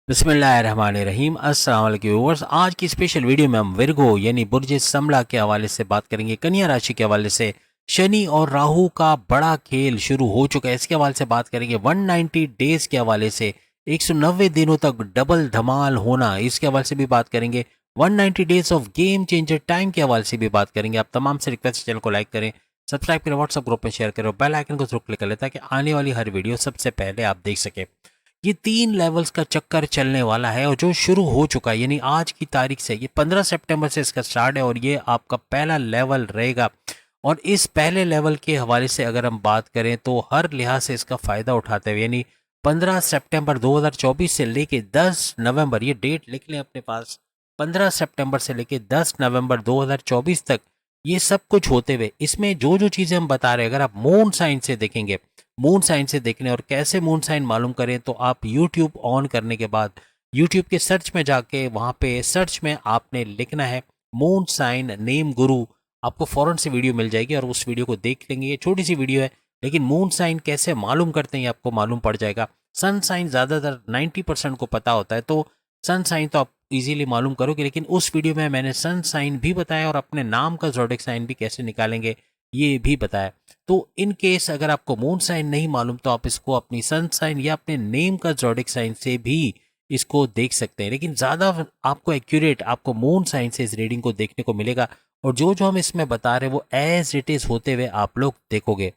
बिस्मिल्लाहिर्रहमानिर्रहीम। अस्सलाम वालेकुम व्यूअर्स। आज की स्पेशल वीडियो में हम विर्गो यानी बुर्ज समला के हवाले से बात करेंगे। कन्या राशि के हवाले से शनि और राहु का बड़ा खेल शुरू हो चुका है, इसके हवाले से बात करेंगे। 190 डेज के हवाले से 190 दिनों तक डबल धमाल होना, इसके हवाले से भी बात करेंगे। 190 days of game changer time के हवाले से भी बात करेंगे। आप तमाम से रिक्वेस्ट, चैनल को लाइक करें, सब्सक्राइब करें, व्हाट्सअप ग्रुप में शेयर करें, बेल आइकन को जरूर क्लिक कर लें ताकि आने वाली हर वीडियो सबसे पहले आप देख सकें। ये 3 लेवल्स का चक्कर चलने वाला है और जो शुरू हो चुका है, यानी आज की तारीख से, ये 15 सितंबर से इसका स्टार्ट है और ये आपका पहला लेवल रहेगा। और इस पहले लेवल के हवाले से अगर हम बात करें तो हर लिहाज से इसका फ़ायदा उठाते हुए, यानी 15 सितंबर 2024 से लेके 10 नवंबर, ये डेट लिख लें अपने पास, 15 सितंबर से लेके 10 नवंबर 2024 तक ये सब कुछ होते हुए, इसमें जो जो चीज़ें हम बता रहे हैं, अगर आप मून साइन से देखेंगे, मून साइन से देखने और कैसे मून साइन मालूम करें, तो आप यूट्यूब ऑन करने के बाद यूट्यूब के सर्च में जाके वहाँ पे सर्च में आपने लिखना है मून साइन नेम गुरु, आपको फ़ौरन से वीडियो मिल जाएगी और उस वीडियो को देख लेंगे। ये छोटी सी वीडियो है, लेकिन मून साइन कैसे मालूम करते हैं ये आपको मालूम पड़ जाएगा। सन साइन ज़्यादातर 90% को पता होता है, तो सन साइन तो आप इजीली मालूम करोगे, लेकिन उस वीडियो में मैंने सन साइन भी बताया और अपने नाम का ज़ोडिएक साइन भी कैसे निकालेंगे ये भी बताया। तो इन केस अगर आपको मून साइन नहीं मालूम तो आप इसको अपनी सन साइन या अपने नेम का ज़ोडिएक साइन से भी इसको देख सकते हैं, लेकिन ज़्यादा आपको एक्यूरेट आपको मून साइन से इस रीडिंग को देखने को मिलेगा। और जो जो हम इसमें बता रहे हैं वो एज इट इज़ होते हुए आप लोग देखोगे।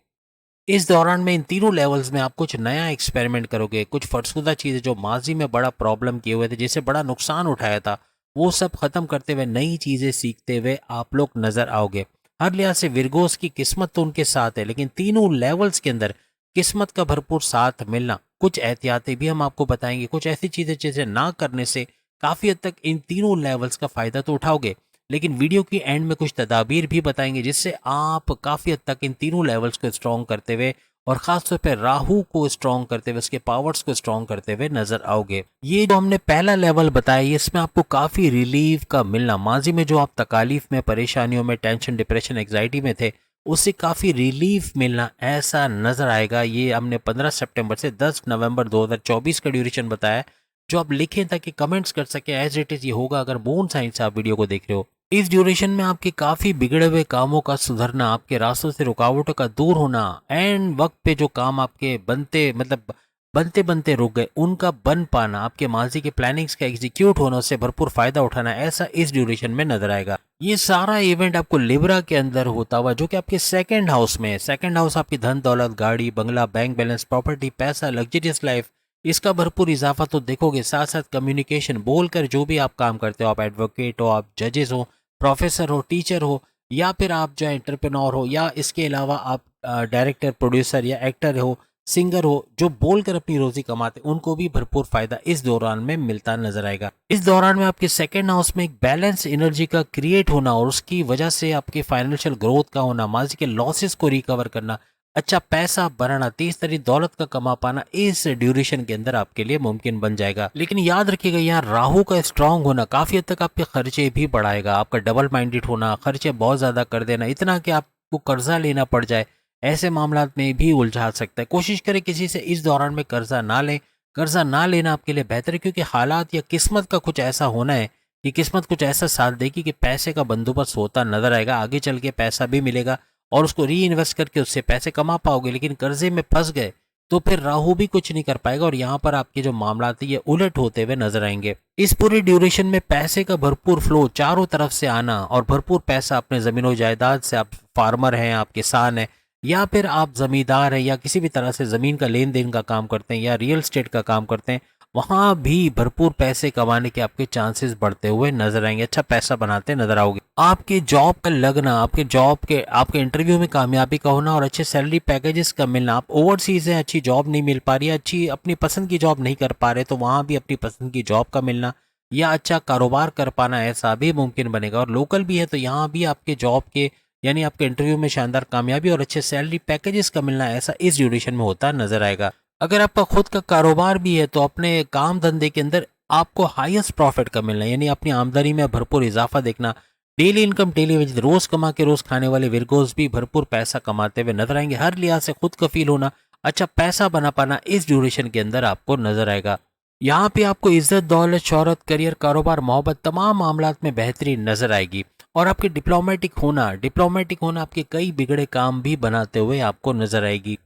इस दौरान में इन तीनों लेवल्स में आप कुछ नया एक्सपेरिमेंट करोगे, कुछ फरसुदा चीज़ें जो माजी में बड़ा प्रॉब्लम किए हुए थे, जिससे बड़ा नुकसान उठाया था, वो सब खत्म करते हुए नई चीज़ें सीखते हुए आप लोग नजर आओगे। हर लिहाज से विरगोस की किस्मत तो उनके साथ है, लेकिन तीनों लेवल्स के अंदर किस्मत का भरपूर साथ मिलना, कुछ एहतियातें भी हम आपको बताएंगे, कुछ ऐसी चीज़ें जिसे ना करने से काफ़ी हद तक इन तीनों लेवल्स का फ़ायदा तो उठाओगे, लेकिन वीडियो की एंड में कुछ तदाबीर भी बताएंगे जिससे आप काफ़ी हद तक इन तीनों लेवल्स को स्ट्रॉन्ग करते हुए और ख़ासतौर पे राहु को स्ट्रॉन्ग करते हुए, उसके पावर्स को स्ट्रॉन्ग करते हुए नजर आओगे। ये जो हमने पहला लेवल बताया, इसमें आपको काफ़ी रिलीफ का मिलना, माजी में जो आप तकालीफ में, परेशानियों में, टेंशन, डिप्रेशन, एग्जाइटी में थे, उससे काफ़ी रिलीफ मिलना ऐसा नजर आएगा। ये हमने 15 सितंबर से 10 नवंबर 2024 का ड्यूरेशन बताया, जो आप लिखें ताकि कमेंट्स कर सके। एज इट इज़ ये होगा अगर मून साइन से आप वीडियो को देख रहे हो। इस ड्यूरेशन में आपके काफ़ी बिगड़े हुए कामों का सुधरना, आपके रास्तों से रुकावटों का दूर होना, एंड वक्त पे जो काम आपके बनते मतलब बनते बनते रुक गए उनका बन पाना, आपके माजी के प्लानिंग्स का एग्जीक्यूट होना, उससे भरपूर फायदा उठाना, ऐसा इस ड्यूरेशन में नजर आएगा। ये सारा इवेंट आपको लिब्रा के अंदर होता हुआ, जो कि आपके सेकंड हाउस में है। सेकंड हाउस आपकी धन दौलत, गाड़ी बंगला, बैंक बैलेंस, प्रॉपर्टी, पैसा, लग्जरियस लाइफ, इसका भरपूर इजाफा तो देखोगे। साथ साथ कम्युनिकेशन, बोलकर जो भी आप काम करते हो, आप एडवोकेट हो, आप जजेस हो, प्रोफेसर हो, टीचर हो, या फिर आप जो एंटरप्रेन्योर हो, या इसके अलावा आप डायरेक्टर, प्रोड्यूसर या एक्टर हो, सिंगर हो, जो बोलकर अपनी रोजी कमाते, उनको भी भरपूर फायदा इस दौरान में मिलता नजर आएगा। इस दौरान में आपके सेकंड हाउस में एक बैलेंस एनर्जी का क्रिएट होना और उसकी वजह से आपके फाइनेंशियल ग्रोथ का होना, माजी के लॉसेस को रिकवर करना, अच्छा पैसा बनाना, तेज तरीन दौलत का कमा पाना इस ड्यूरेशन के अंदर आपके लिए मुमकिन बन जाएगा। लेकिन याद रखिएगा, यहाँ राहु का स्ट्रांग होना काफी हद तक आपके खर्चे भी बढ़ाएगा। आपका डबल माइंडेड होना, खर्चे बहुत ज्यादा कर देना, इतना कि आपको कर्जा लेना पड़ जाए, ऐसे मामला में भी उलझा सकता है। कोशिश करें किसी से इस दौरान में कर्जा ना लें। कर्जा ना लेना आपके लिए बेहतर है, क्योंकि हालात या किस्मत का कुछ ऐसा होना है कि किस्मत कुछ ऐसा साथ देगी कि पैसे का बंदोबस्त होता नजर आएगा, आगे चल के पैसा भी मिलेगा और उसको री इन्वेस्ट करके उससे पैसे कमा पाओगे। लेकिन कर्जे में फंस गए तो फिर राहु भी कुछ नहीं कर पाएगा और यहाँ पर आपके जो मामला थे ये उलट होते हुए नजर आएंगे। इस पूरी ड्यूरेशन में पैसे का भरपूर फ्लो चारों तरफ से आना और भरपूर पैसा अपने जमीनों जायदाद से, आप फार्मर हैं, आप किसान हैं, या फिर आप जमींदार हैं, या किसी भी तरह से ज़मीन का लेन देन का काम करते हैं या रियल स्टेट का काम करते हैं, वहाँ भी भरपूर पैसे कमाने के आपके चांसेस बढ़ते हुए नजर आएंगे। अच्छा पैसा बनाते नजर आओगे। आपके जॉब का लगना, आपके जॉब के आपके इंटरव्यू में कामयाबी का होना और अच्छे सैलरी पैकेजेस का मिलना, आप ओवरसीज हैं, अच्छी जॉब नहीं मिल पा रही है, अच्छी अपनी पसंद की जॉब नहीं कर पा रहे, तो वहाँ भी अपनी पसंद की जॉब का मिलना या अच्छा कारोबार कर पाना, ऐसा भी मुमकिन बनेगा। और लोकल भी है तो यहाँ भी आपके जॉब के यानी आपके इंटरव्यू में शानदार कामयाबी और अच्छे सैलरी पैकेजेस का मिलना, ऐसा इस ड्यूरेशन में होता नजर आएगा। अगर आपका खुद का कारोबार भी है तो अपने काम धंधे के अंदर आपको हाईएस्ट प्रॉफिट का मिलना, यानी अपनी आमदनी में भरपूर इजाफा देखना। डेली इनकम, डेली वेज, रोज कमा के रोज खाने वाले विरगोज भी भरपूर पैसा कमाते हुए नजर आएंगे। हर लिहाज से खुद कफील होना, अच्छा पैसा बना पाना इस ड्यूरेशन के अंदर आपको नजर आएगा। यहाँ पे आपको इज्जत, दौलत, शोहरत, करियर, कारोबार, मोहब्बत तमाम मामलात में बेहतरीन नजर आएगी। और आपके डिप्लोमेटिक होना आपके कई बिगड़े काम भी बनाते हुए आपको नजर आएगी।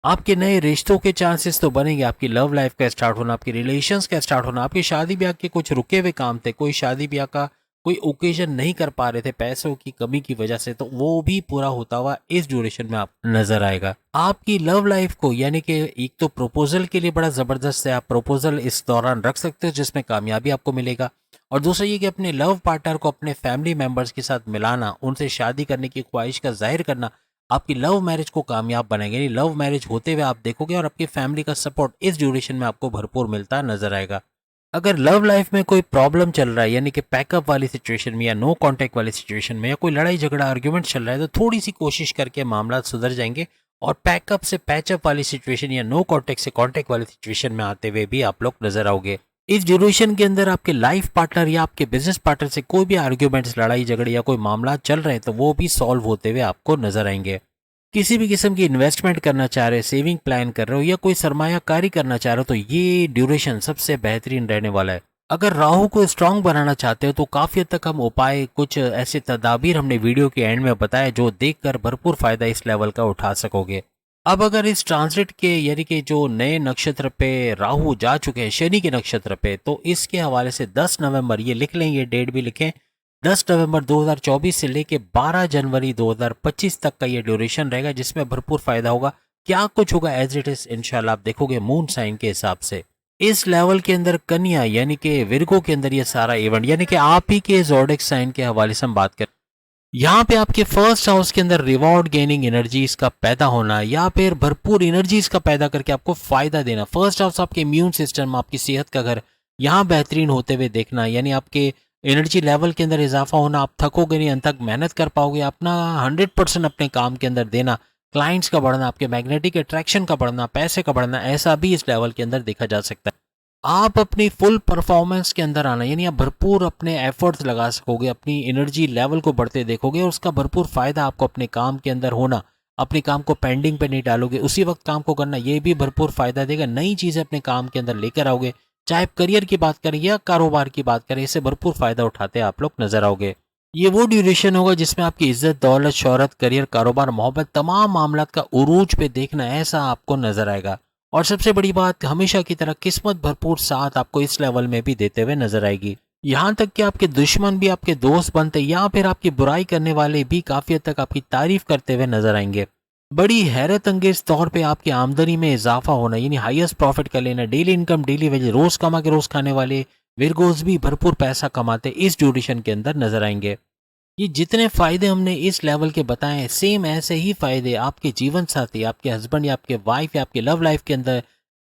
आपके नए रिश्तों के चांसेस तो बनेंगे, आपकी लव लाइफ का स्टार्ट होना, आपकी रिलेशंस का स्टार्ट होना, आपकी शादी ब्याह के कुछ रुके हुए काम थे, कोई शादी ब्याह का कोई ओकेजन नहीं कर पा रहे थे पैसों की कमी की वजह से, तो वो भी पूरा होता हुआ इस ड्यूरेशन में आप नजर आएगा। आपकी लव लाइफ को यानी कि एक तो प्रपोजल के लिए बड़ा जबरदस्त है, आप प्रपोजल इस दौरान रख सकते हो जिसमें कामयाबी आपको मिलेगा। और दूसरा ये कि अपने लव पार्टनर को अपने फैमिली मेंबर्स के साथ मिलाना, उनसे शादी करने की ख्वाहिश का जाहिर करना आपकी लव मैरिज को कामयाब बनाएंगे। यानी लव मैरिज होते हुए आप देखोगे और आपकी फैमिली का सपोर्ट इस ड्यूरेशन में आपको भरपूर मिलता नजर आएगा। अगर लव लाइफ में कोई प्रॉब्लम चल रहा है यानी कि पैकअप वाली सिचुएशन में या नो कांटेक्ट वाली सिचुएशन में या कोई लड़ाई झगड़ा आर्ग्यूमेंट चल रहा है, तो थोड़ी सी कोशिश करके मामला सुधर जाएंगे और पैकअप से पैचअप वाली सिचुएशन या नो कांटेक्ट से कांटेक्ट वाली सिचुएशन में आते हुए भी आप लोग नजर आओगे। इस ड्यूरेशन के अंदर आपके लाइफ पार्टनर या आपके बिजनेस पार्टनर से कोई भी आर्ग्यूमेंट्स, लड़ाई झगड़े या कोई मामला चल रहे हैं तो वो भी सॉल्व होते हुए आपको नजर आएंगे। किसी भी किस्म की इन्वेस्टमेंट करना चाह रहे हो, सेविंग प्लान कर रहे हो या कोई सरमायाकारी करना चाह रहे हो, तो ये ड्यूरेशन सबसे बेहतरीन रहने वाला है। अगर राहु को स्ट्रांग बनाना चाहते हो तो काफी हद तक हम उपाय, कुछ ऐसे तदाबीर हमने वीडियो के एंड में बताया जो देखकर भरपूर फायदा इस लेवल का उठा सकोगे। अब अगर इस ट्रांजिट के यानी कि जो नए नक्षत्र पे राहु जा चुके हैं शनि के नक्षत्र पे, तो इसके हवाले से 10 नवंबर, ये लिख लें, ये डेट भी लिखें, 10 नवंबर 2024 से लेके 12 जनवरी 2025 तक का ये ड्यूरेशन रहेगा जिसमें भरपूर फायदा होगा। क्या कुछ होगा एज इट इज इंशाल्लाह आप देखोगे मून साइन के हिसाब से। इस लेवल के अंदर कन्या यानी कि विर्गो के अंदर ये सारा इवेंट यानी कि आप ही के ज़ोडिक साइन के हवाले से हम बात करें, यहाँ पे आपके फर्स्ट हाउस के अंदर रिवॉर्ड गेनिंग एनर्जीज का पैदा होना या फिर भरपूर एनर्जीज का पैदा करके आपको फायदा देना। फर्स्ट हाउस आपके इम्यून सिस्टम, आपकी सेहत का घर, यहाँ बेहतरीन होते हुए देखना, यानी आपके एनर्जी लेवल के अंदर इजाफा होना, आप थकोगे नहीं, अंत तक मेहनत कर पाओगे, अपना 100% अपने काम के अंदर देना, क्लाइंट्स का बढ़ना, आपके मैग्नेटिक अट्रैक्शन का बढ़ना, पैसे का बढ़ना, ऐसा भी इस लेवल के अंदर देखा जा सकता है। आप अपनी फुल परफॉर्मेंस के अंदर आना यानी आप भरपूर अपने एफर्ट्स लगा सकोगे, अपनी एनर्जी लेवल को बढ़ते देखोगे और उसका भरपूर फायदा आपको अपने काम के अंदर होना, अपने काम को पेंडिंग पे नहीं डालोगे, उसी वक्त काम को करना, ये भी भरपूर फायदा देगा। नई चीजें अपने काम के अंदर लेकर आओगे, चाहे करियर की बात करें या कारोबार की बात करें, इससे भरपूर फायदा उठाते आप लोग नजर आओगे। ये वो ड्यूरेशन होगा जिसमें आपकी इज्जत, दौलत, शोहरत, करियर, कारोबार, मोहब्बत तमाम मामलात का उरूज पे देखना ऐसा आपको नजर आएगा। और सबसे बड़ी बात, हमेशा की तरह किस्मत भरपूर साथ आपको इस लेवल में भी देते हुए नजर आएगी। यहाँ तक कि आपके दुश्मन भी आपके दोस्त बनते या फिर आपकी बुराई करने वाले भी काफी हद तक आपकी तारीफ करते हुए नजर आएंगे। बड़ी हैरत अंगेज तौर पे आपकी आमदनी में इजाफा होना यानी हाईएस्ट प्रॉफिट कर लेना, डेली इनकम, डेली वेज, रोज कमा के रोज खाने वाले विरगोज भी भरपूर पैसा कमाते इस ड्यूरेशन के अंदर नजर आएंगे। ये जितने फायदे हमने इस लेवल के बताए हैं, सेम ऐसे ही फायदे आपके जीवन साथी, आपके हस्बैंड या आपके वाइफ या आपके लव लाइफ के अंदर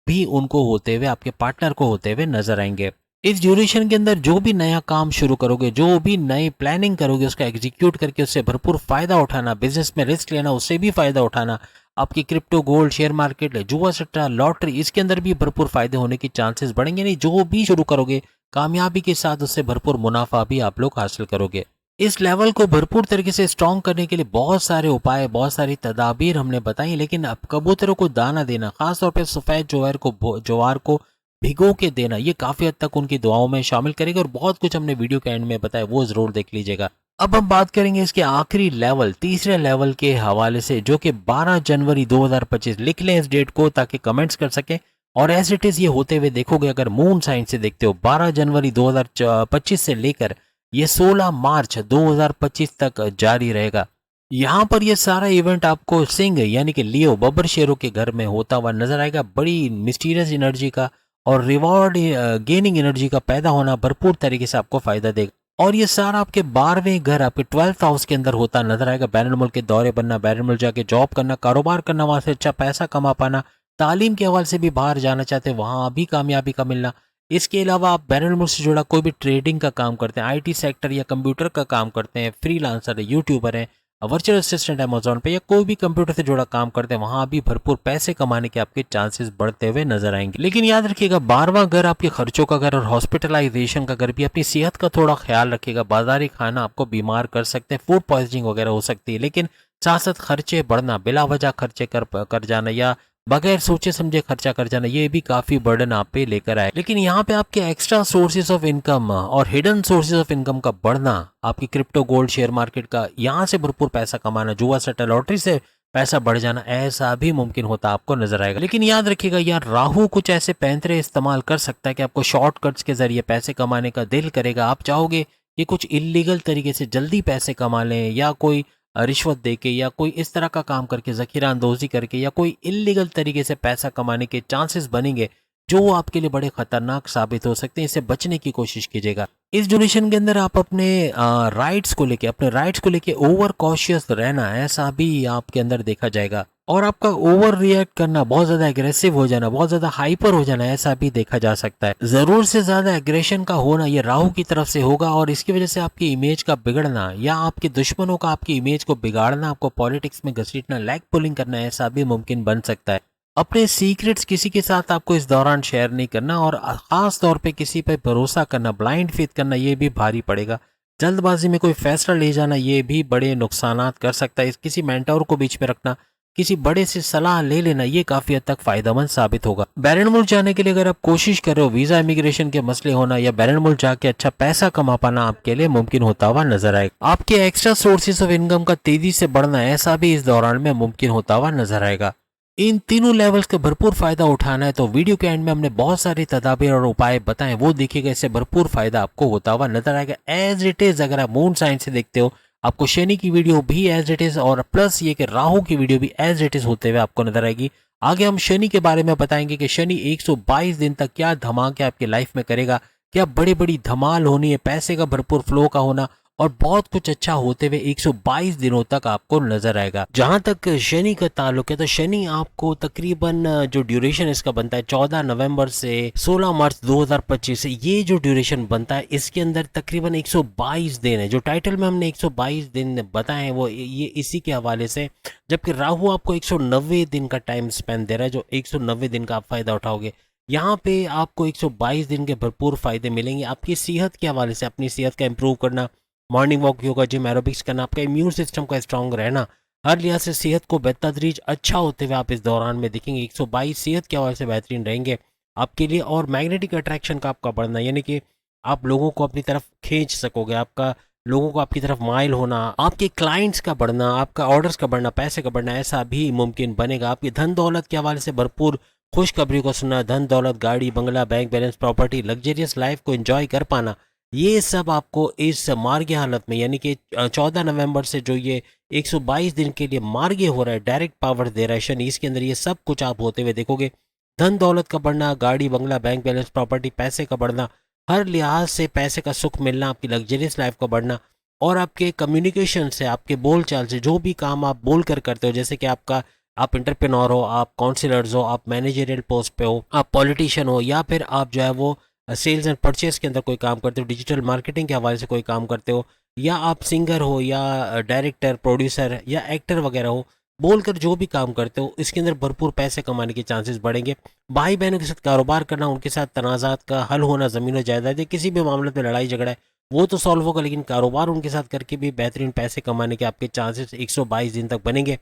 भी उनको होते हुए, आपके पार्टनर को होते हुए नजर आएंगे। इस ड्यूरेशन के अंदर जो भी नया काम शुरू करोगे, जो भी नई प्लानिंग करोगे, उसका एग्जीक्यूट करके उससे भरपूर फायदा उठाना, बिजनेस में रिस्क लेना, उससे भी फायदा उठाना, आपकी क्रिप्टो, गोल्ड, शेयर मार्केट, जुआ सट्टा, लॉटरी, इसके अंदर भी भरपूर फायदे होने की चांसेस बढ़ेंगे। नहीं, जो भी शुरू करोगे कामयाबी के साथ उससे भरपूर मुनाफा भी आप लोग हासिल करोगे। इस लेवल को भरपूर तरीके से स्ट्रॉन्ग करने के लिए बहुत सारे उपाय, बहुत सारी तदाबीर हमने बताई, लेकिन अब कबूतरों को दाना देना, खासतौर पर सफेद ज्वार को भिगो के देना, ये काफी हद तक उनकी दुआओं में शामिल करेगा। और बहुत कुछ हमने वीडियो के एंड में बताया, वो जरूर देख लीजिएगा। अब हम बात करेंगे इसके आखिरी लेवल, तीसरे लेवल के हवाले से, जो कि 12 जनवरी 2025, लिख लें इस डेट को ताकि कमेंट्स कर सकें। और एज इट इज ये होते हुए देखोगे, अगर मून साइन से देखते हो, 12 जनवरी 2025 से लेकर ये 16 मार्च 2025 तक जारी रहेगा। यहाँ पर ये सारा इवेंट आपको सिंह यानी कि लियो, बब्बर शेरों के घर में होता हुआ नजर आएगा। बड़ी मिस्टीरियस एनर्जी का और रिवॉर्ड गेनिंग एनर्जी का पैदा होना भरपूर तरीके से आपको फायदा देगा। और ये सारा आपके 12वें घर, आपके 12th हाउस के अंदर होता नजर आएगा। बैरून मुल्क के दौरे बनना, बैरून मुल्क जाके जॉब करना, कारोबार करना, वहां से अच्छा पैसा कमा पाना, तालीम के हवाले से भी बाहर जाना चाहते हैं, वहां भी कामयाबी का मिलना। इसके अलावा आप बैरून मुल्क से जुड़ा कोई भी ट्रेडिंग का काम करते हैं, आईटी सेक्टर या कंप्यूटर का काम करते हैं, फ्रीलांसर है, यूट्यूबर हैं, वर्चुअल असिस्टेंट अमेजोन पे, या कोई भी कंप्यूटर से जुड़ा काम करते हैं, वहां भी भरपूर पैसे कमाने के आपके चांसेस बढ़ते हुए नजर आएंगे। लेकिन याद रखिएगा, 12वां घर आपके खर्चों का घर और हॉस्पिटलाइजेशन का घर भी। अपनी सेहत का थोड़ा ख्याल रखिएगा, बाजारी खाना आपको बीमार कर सकते हैं, फूड पॉइजनिंग वगैरह हो सकती है। लेकिन साथ साथ खर्चे बढ़ना, बिला वजह खर्चे कर जाना या बगैर सोचे समझे खर्चा कर जाना, ये भी काफी बर्डन आप पे लेकर आए। लेकिन यहाँ पे आपके एक्स्ट्रा सोर्सेज ऑफ इनकम और हिडन सोर्सेज ऑफ इनकम का बढ़ना, आपकी क्रिप्टो, गोल्ड, शेयर मार्केट का यहाँ से भरपूर पैसा कमाना, जुआ सट्टा लॉटरी से पैसा बढ़ जाना, ऐसा भी मुमकिन होता आपको नजर आएगा। लेकिन याद रखिएगा यार, राहु कुछ ऐसे पैंतरे इस्तेमाल कर सकता है कि आपको शॉर्टकट्स के जरिए पैसे कमाने का दिल करेगा। आप चाहोगे कि कुछ इलीगल तरीके से जल्दी पैसे कमा लें, या कोई रिश्वत देके, या कोई इस तरह का काम करके, जखीरा अंदोजी करके, या कोई इलीगल तरीके से पैसा कमाने के चांसेस बनेंगे जो आपके लिए बड़े खतरनाक साबित हो सकते हैं। इससे बचने की कोशिश कीजिएगा। इस ड्यूरेशन के अंदर आप अपने राइट्स को लेके ओवर कॉशियस रहना, ऐसा भी आपके अंदर देखा जाएगा। और आपका ओवर रिएक्ट करना, बहुत ज्यादा एग्रेसिव हो जाना, बहुत ज्यादा हाइपर हो जाना, ऐसा भी देखा जा सकता है। जरूर से ज्यादा एग्रेशन का होना ये राहु की तरफ से होगा, और इसकी वजह से आपकी इमेज का बिगड़ना, या आपके दुश्मनों का आपकी इमेज को बिगाड़ना, आपको पॉलिटिक्स में घसीटना, लैग पुलिंग करना, ऐसा भी मुमकिन बन सकता है। अपने सीक्रेट्स किसी के साथ आपको इस दौरान शेयर नहीं करना, और खास तौर पे किसी पे भरोसा करना, ब्लाइंड फेथ करना, ये भी भारी पड़ेगा। जल्दबाजी में कोई फैसला ले जाना, ये भी बड़े नुकसानात कर सकता है। किसी मेंटोर को बीच में रखना, किसी बड़े से सलाह ले लेना, ये काफी हद तक फायदेमंद साबित होगा। बैरन मुल्क जाने के लिए अगर आप कोशिश कर रहे हो, वीजा इमिग्रेशन के मसले होना या बैरन मुल्क जाके अच्छा पैसा कमा पाना आपके लिए मुमकिन होता हुआ नजर आएगा। आपके एक्स्ट्रा सोर्सेज ऑफ इनकम का तेजी से बढ़ना, ऐसा भी इस दौरान में मुमकिन होता हुआ नजर आएगा। इन तीनों लेवल्स का भरपूर फायदा उठाना है तो वीडियो के एंड में हमने बहुत सारी तदाबीर और उपाय बताए, वो देखिएगा। इससे भरपूर फायदा आपको होता हुआ नजर आएगा। एज इट इज अगर आप मून साइन से देखते हो, आपको शनि की वीडियो भी एज इट इज, और प्लस ये कि राहु की वीडियो भी एज इट इज होते हुए आपको नजर आएगी। आगे हम शनि के बारे में बताएंगे कि शनि 122 दिन तक क्या धमाके आपकी लाइफ में करेगा, क्या बड़ी बड़ी धमाल होनी है, पैसे का भरपूर फ्लो का होना, और बहुत कुछ अच्छा होते हुए 122 दिनों तक आपको नजर आएगा। जहां तक शनि का ताल्लुक है, तो शनि आपको तकरीबन जो ड्यूरेशन इसका बनता है 14 नवंबर से 16 मार्च 2025, ये जो ड्यूरेशन बनता है इसके अंदर तकरीबन 122 दिन है। जो टाइटल में हमने 122 दिन बताए हैं वो ये इसी के हवाले से, जबकि राहु आपको 190 दिन का टाइम स्पेन दे रहा है, जो 190 दिन का आप फायदा उठाओगे। यहाँ पे आपको 122 दिन के भरपूर फायदे मिलेंगे। आपकी सेहत के हवाले से, अपनी सेहत का इंप्रूव करना, morning walk, yoga, gym, aerobics करना, आपका इम्यून सिस्टम का स्ट्रांग रहना, हर लिहाज से सेहत को बेतदरीज अच्छा होते हुए आप इस दौरान में देखेंगे। 122 सेहत के हवाले से बेहतरीन रहेंगे आपके लिए। और मैग्नेटिक अट्रैक्शन का आपका बढ़ना, यानी कि आप लोगों को अपनी तरफ खींच सकोगे, आपका लोगों को आपकी तरफ माइल होना, आपके क्लाइंट्स का बढ़ना, आपका ऑर्डर्स का बढ़ना, पैसे का बढ़ना, ऐसा भी मुमकिन बनेगा। आपकी धन दौलत के हवाले से भरपूर खुशखबरी को सुनना, धन दौलत, गाड़ी, बंगला, bank balance, property, luxurious life को एंजॉय कर पाना, ये सब आपको इस मार्गीय हालत में, यानी कि 14 नवंबर से जो ये 122 दिन के लिए मार्गीय हो रहा है, डायरेक्ट पावर दे रहा है शनि, इसके अंदर ये सब कुछ आप होते हुए देखोगे। धन दौलत का बढ़ना, गाड़ी, बंगला, बैंक बैलेंस, प्रॉपर्टी, पैसे का बढ़ना, हर लिहाज से पैसे का सुख मिलना, आपकी लग्जरियस लाइफ का बढ़ना, और आपके कम्युनिकेशन से, आपके बोल चाल से, जो भी काम आप बोल कर करते हो, जैसे कि आप इंटरप्रेन्योर हो, आप काउंसिलर्स हो, आप मैनेजरियल पोस्ट पे हो, आप पॉलिटिशियन हो, या फिर आप जो है वो सेल्स एंड परचेस के अंदर कोई काम करते हो, डिजिटल मार्केटिंग के हवाले से कोई काम करते हो, या आप सिंगर हो, या डायरेक्टर, प्रोड्यूसर, या एक्टर वगैरह हो, बोलकर जो भी काम करते हो, इसके अंदर भरपूर पैसे कमाने के चांसेस बढ़ेंगे। भाई बहनों के साथ कारोबार करना, उनके साथ तनाज़ात का हल होना, ज़मीन और जायदाद या किसी भी मामले में लड़ाई झगड़ा है वो तो सॉल्व होगा, लेकिन कारोबार उनके साथ करके भी बेहतरीन पैसे कमाने के आपके चांसेस 122 दिन तक बनेंगे।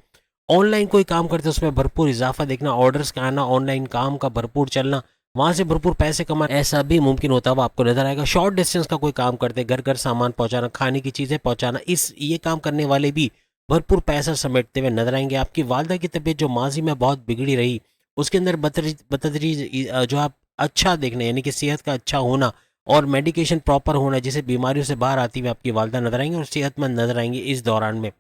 ऑनलाइन कोई काम करते हो उसमें भरपूर इजाफा देखना, ऑर्डर्स का आना, ऑनलाइन काम का भरपूर चलना, वहां से भरपूर पैसे कमाना, ऐसा भी मुमकिन होता हुआ आपको नजर आएगा। शॉर्ट डिस्टेंस का कोई काम करते, घर घर सामान पहुंचाना, खाने की चीजें पहुंचाना, ये काम करने वाले भी भरपूर पैसा समेटते हुए नजर आएंगे। आपकी वालदा की तबीयत जो माजी में बहुत बिगड़ी रही, उसके अंदर बतदरीज जो आप अच्छा देखना, यानी कि सेहत का अच्छा होना और मेडिकेशन प्रॉपर होना, जिसे बीमारियों से बाहर आती हुई आपकी वालदा नजर आएंगे और सेहतमंद नजर आएंगे इस दौरान में।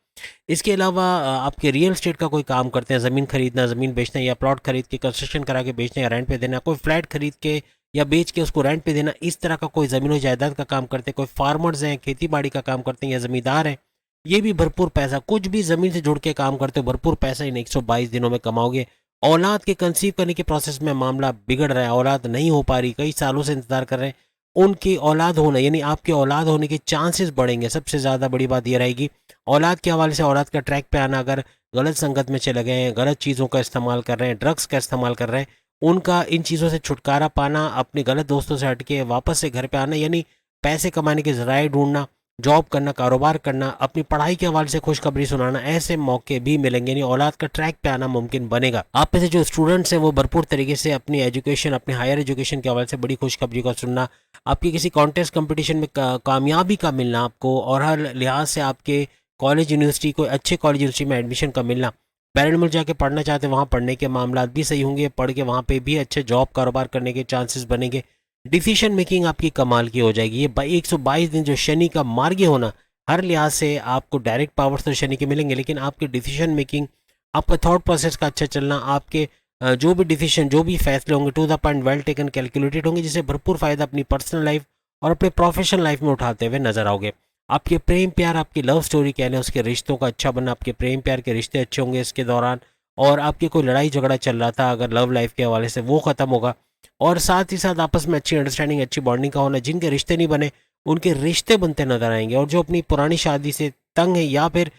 इसके अलावा आपके रियल स्टेट का कोई काम करते हैं, ज़मीन खरीदना, ज़मीन बेचना, या प्लॉट खरीद के कंस्ट्रक्शन करा के बेचना या रेंट पे देना, कोई फ्लैट खरीद के या बेच के उसको रेंट पे देना, इस तरह का कोई ज़मीन और जायदाद का काम करते हैं, कोई फार्मर्स हैं, खेती बाड़ी का काम करते हैं या ज़मींदार हैं, ये भी भरपूर पैसा, कुछ भी ज़मीन से जुड़ के काम करते हो, भरपूर पैसा इन 122 दिनों में कमाओगे। औलाद के कंसीव करने के प्रोसेस में मामला बिगड़ रहा है, औलाद नहीं हो पा रही, कई सालों से इंतजार कर रहे हैं, उनकी औलाद होना, यानी आपके औलाद होने के चांसेस बढ़ेंगे। सबसे ज़्यादा बड़ी बात यह रहेगी औलाद के हवाले से, औलाद का ट्रैक पे आना, अगर गलत संगत में चले गए हैं, गलत चीज़ों का इस्तेमाल कर रहे हैं, ड्रग्स का इस्तेमाल कर रहे हैं, उनका इन चीज़ों से छुटकारा पाना, अपने गलत दोस्तों से हट के वापस से घर पे आना, यानी पैसे कमाने के जराए ढूंढना, जॉब करना, कारोबार करना, अपनी पढ़ाई के हवाले से खुशखबरी सुनाना, ऐसे मौके भी मिलेंगे, नहीं औलाद का ट्रैक पे आना मुमकिन बनेगा। आप में से जो स्टूडेंट्स हैं वो भरपूर तरीके से अपनी एजुकेशन, अपने हायर एजुकेशन के हवाले से बड़ी खुशखबरी का सुनना, आपकी किसी कॉन्टेस्ट कंपटीशन में कामयाबी का मिलना आपको, और हर लिहाज से आपके कॉलेज यूनिवर्सिटी, कोई अच्छे कॉलेज यूनिवर्सिटी में एडमिशन का मिलना, पेरेंट मुल्क जाके पढ़ना चाहते हैं वहाँ पढ़ने के मामला भी सही होंगे, पढ़ के वहाँ पे भी अच्छे जॉब कारोबार करने के चांसेस बनेंगे। डिसीजन मेकिंग आपकी कमाल की हो जाएगी। ये 122 दिन जो शनि का मार्गी होना, हर लिहाज से आपको डायरेक्ट पावर्स तो शनि के मिलेंगे, लेकिन आपके डिसीजन मेकिंग, आपका थॉट प्रोसेस का अच्छा चलना, आपके जो भी डिसीजन, जो भी फैसले होंगे to the point, well taken, calculated होंगे, जिससे भरपूर फायदा अपनी पर्सनल लाइफ और अपने प्रोफेशनल लाइफ में उठाते हुए नजर आओगे। आपके प्रेम प्यार, आपकी लव स्टोरी कह लें, उसके रिश्तों का अच्छा बनना, आपके प्रेम प्यार के रिश्ते अच्छे होंगे इसके दौरान, और आपके कोई लड़ाई झगड़ा चल रहा था अगर लव लाइफ के हवाले से, वो खत्म होगा। और साथ ही साथ आपस में अच्छी अंडरस्टैंडिंग, अच्छी बॉन्डिंग का होना, जिनके रिश्ते नहीं बने उनके रिश्ते बनते नजर आएंगे, और जो अपनी पुरानी शादी से तंग है या फिर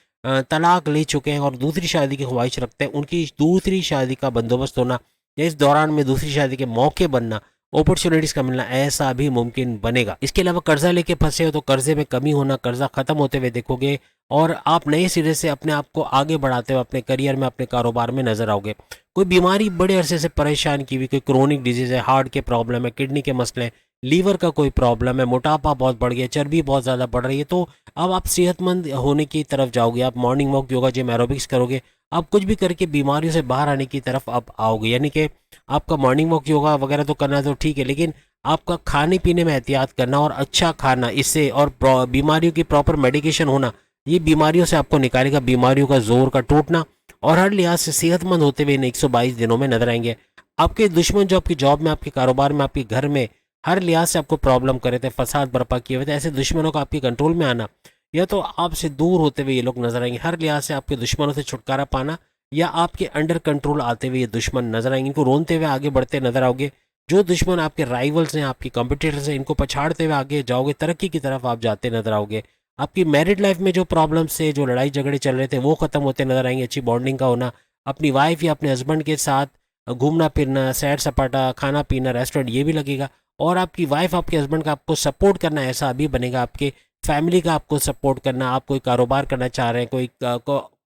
तलाक ले चुके हैं और दूसरी शादी की ख्वाहिश रखते हैं, उनकी दूसरी शादी का बंदोबस्त होना, या इस दौरान में दूसरी शादी के मौके बनना, अपॉर्चुनिटीज का मिलना, ऐसा भी मुमकिन बनेगा। इसके अलावा कर्जा लेके फंसे हो तो कर्जे में कमी होना, कर्जा खत्म होते हुए देखोगे, और आप नए सिरे से अपने आप को आगे बढ़ाते हुए अपने करियर में, अपने कारोबार में नजर आओगे। कोई बीमारी बड़े अरसे से परेशान की हुई, कोई क्रोनिक डिजीज है, हार्ट के प्रॉब्लम है, किडनी के मसले हैं, लीवर का कोई प्रॉब्लम है, मोटापा बहुत बढ़ गया, चर्बी बहुत ज़्यादा बढ़ रही है, तो अब आप सेहतमंद होने की तरफ जाओगे। आप morning walk, yoga, gym, aerobics करोगे, आप कुछ भी करके बीमारियों से बाहर आने की तरफ आप आओगे। यानी कि आपका मॉर्निंग वॉक, योगा वगैरह तो करना तो ठीक है, लेकिन आपका खाने पीने में एहतियात करना और अच्छा खाना, इससे और बीमारियों की प्रॉपर मेडिकेशन होना, ये बीमारियों से आपको निकालेगा, बीमारियों का जोर का टूटना, और हर लिहाज से सेहतमंद होते हुए इन 122 दिनों में नजर आएंगे। आपके दुश्मन जो आपकी जॉब में, आपके कारोबार में, आपके घर में हर लिहाज से आपको प्रॉब्लम करे थे, फसाद बर्पा किए हुए थे, ऐसे दुश्मनों का आपके कंट्रोल में आना, या तो आपसे दूर होते हुए ये लोग नजर आएंगे। हर लिहाज से आपके दुश्मनों से छुटकारा पाना, या आपके अंडर कंट्रोल आते हुए ये दुश्मन नजर आएंगे, इनको रोनते हुए आगे बढ़ते नजर आओगे। जो दुश्मन आपके राइवल्स हैं, आपके कंपिटिटर्स हैं, इनको पछाड़ते हुए आगे जाओगे, तरक्की की तरफ आप जाते नजर आओगे। आपकी मैरिड लाइफ में जो प्रॉब्लम्स थे, जो लड़ाई झगड़े चल रहे थे, वो खत्म होते नजर आएंगे, अच्छी बॉन्डिंग का होना, अपनी वाइफ या अपने हस्बैंड के साथ घूमना फिरना, सैर सपाटा, खाना पीना, रेस्टोरेंट, ये भी लगेगा। और आपकी वाइफ, आपके हस्बैंड का आपको सपोर्ट करना ऐसा अभी बनेगा, आपके फैमिली का आपको सपोर्ट करना, आप कोई कारोबार करना चाह रहे हैं, कोई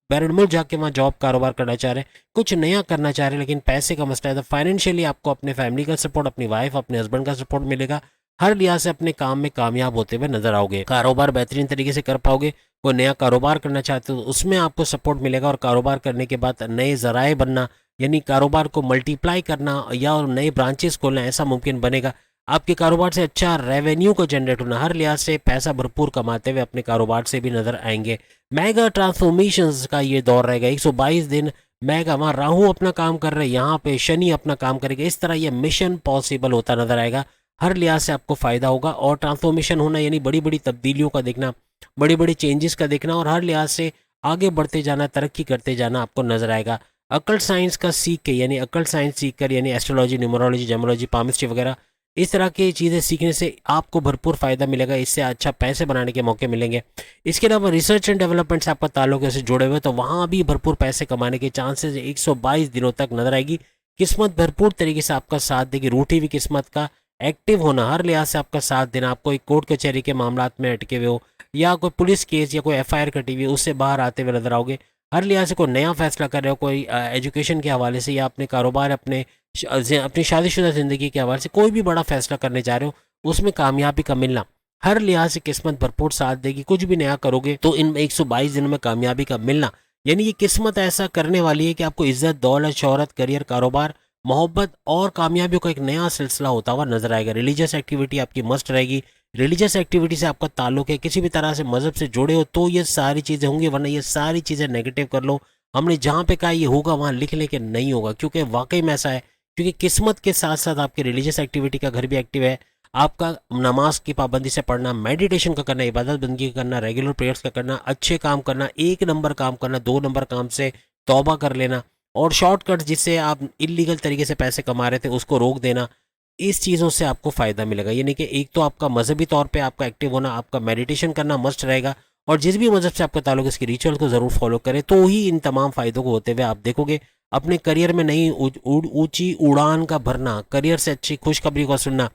बैरन मुल्क जाके वहाँ जॉब कारोबार करना चाह रहे हैं, कुछ नया करना चाह रहे हैं, लेकिन पैसे का मसला है, तो फाइनेंशियली आपको अपने फैमिली का सपोर्ट, अपनी वाइफ, अपने हस्बैंड का सपोर्ट मिलेगा। हर लिहाज से अपने काम में कामयाब होते हुए नजर आओगे, कारोबार बेहतरीन तरीके से कर पाओगे। कोई नया कारोबार करना चाहते हो उसमें आपको सपोर्ट मिलेगा, और कारोबार करने के बाद नए जराए बनना, यानी कारोबार को मल्टीप्लाई करना या नए ब्रांचेस खोलना, ऐसा मुमकिन बनेगा। आपके कारोबार से अच्छा रेवेन्यू को जनरेट होना, हर लिहाज से पैसा भरपूर कमाते हुए अपने कारोबार से भी नजर आएंगे। मेगा ट्रांसफॉर्मेशंस का ये दौर रहेगा, 122 दिन मेगा, वहाँ राहु अपना काम कर रहे हैं, यहाँ पे शनि अपना काम करेगा, इस तरह ये मिशन पॉसिबल होता नजर आएगा। हर लिहाज से आपको फायदा होगा, और ट्रांसफॉर्मेशन होना यानी बड़ी बड़ी तब्दीलियों का देखना, बड़ी बड़ी चेंजेस का देखना, और हर लिहाज से आगे बढ़ते जाना, तरक्की करते जाना आपको नजर आएगा। अकल साइंस का सीख के, यानी अकल साइंस सीख कर, यानी एस्ट्रोलॉजी, न्यूमरोलॉजी, जेमोलॉजी, पामिस्ट्री वगैरह, इस तरह की चीज़ें सीखने से आपको भरपूर फायदा मिलेगा, इससे अच्छा पैसे बनाने के मौके मिलेंगे। इसके अलावा रिसर्च एंड डेवलपमेंट से आपका ताल्लुक से जुड़े हुए, तो वहाँ भी भरपूर पैसे कमाने के चांसेस 122 दिनों तक नजर आएगी। किस्मत भरपूर तरीके से आपका साथ देगी, रूठी हुई किस्मत का एक्टिव होना, हर लिहाज से आपका साथ देना, आपको एक कोर्ट कचहरी के मामला में अटके हुए हो, या कोई पुलिस केस या कोई FIR कटी हुई, उससे बाहर आते हुए नजर आओगे। हर लिहाज से कोई नया फैसला कर रहे हो, कोई एजुकेशन के हवाले से, या अपने कारोबार, अपनी शादीशुदा ज़िंदगी के हवाले से कोई भी बड़ा फैसला करने जा रहे हो, उसमें कामयाबी का मिलना, हर लिहाज से किस्मत भरपूर साथ देगी। कुछ भी नया करोगे तो इन 122 दिनों में कामयाबी का मिलना, यानी ये किस्मत ऐसा करने वाली है कि आपको इज्जत, दौलत, शोहरत, करियर, कारोबार, मोहब्बत और कामयाबियों का एक नया सिलसिला होता हुआ नजर आएगा। रिलीजियस एक्टिविटी आपकी मस्ट रहेगी, रिलीजियस एक्टिविटी से आपका ताल्लुक है, किसी भी तरह से मजहब से जुड़े हो तो ये सारी चीज़ें होंगी, वरना ये सारी चीज़ें नेगेटिव कर लो। हमने जहाँ पे कहा ये होगा वहाँ लिख ले के नहीं होगा, क्योंकि वाकई में ऐसा है, क्योंकि किस्मत के साथ साथ आपकी रिलीजियस एक्टिविटी का घर भी एक्टिव है। आपका नमाज की पाबंदी से पढ़ना, मेडिटेशन का करना, इबादत बंदगी का करना, रेगुलर प्रेयर्स का करना, अच्छे काम करना, 1 नंबर काम करना, 2 नंबर काम से तौबा कर लेना, और शॉर्टकट जिससे आप इलीगल तरीके से पैसे कमा रहे थे उसको रोक देना, इस चीज़ों से आपको फ़ायदा मिलेगा। यानी कि एक तो आपका मजहबी तौर पे आपका एक्टिव होना, आपका मेडिटेशन करना मस्ट रहेगा, और जिस भी मजहब से आपका ताल्लुक, इसके रिचुअल को ज़रूर फॉलो करें, तो ही इन तमाम फ़ायदों को होते हुए आप देखोगे अपने करियर में नई ऊंची उड़ान का भरना, करियर से अच्छी खुशखबरी को सुनना,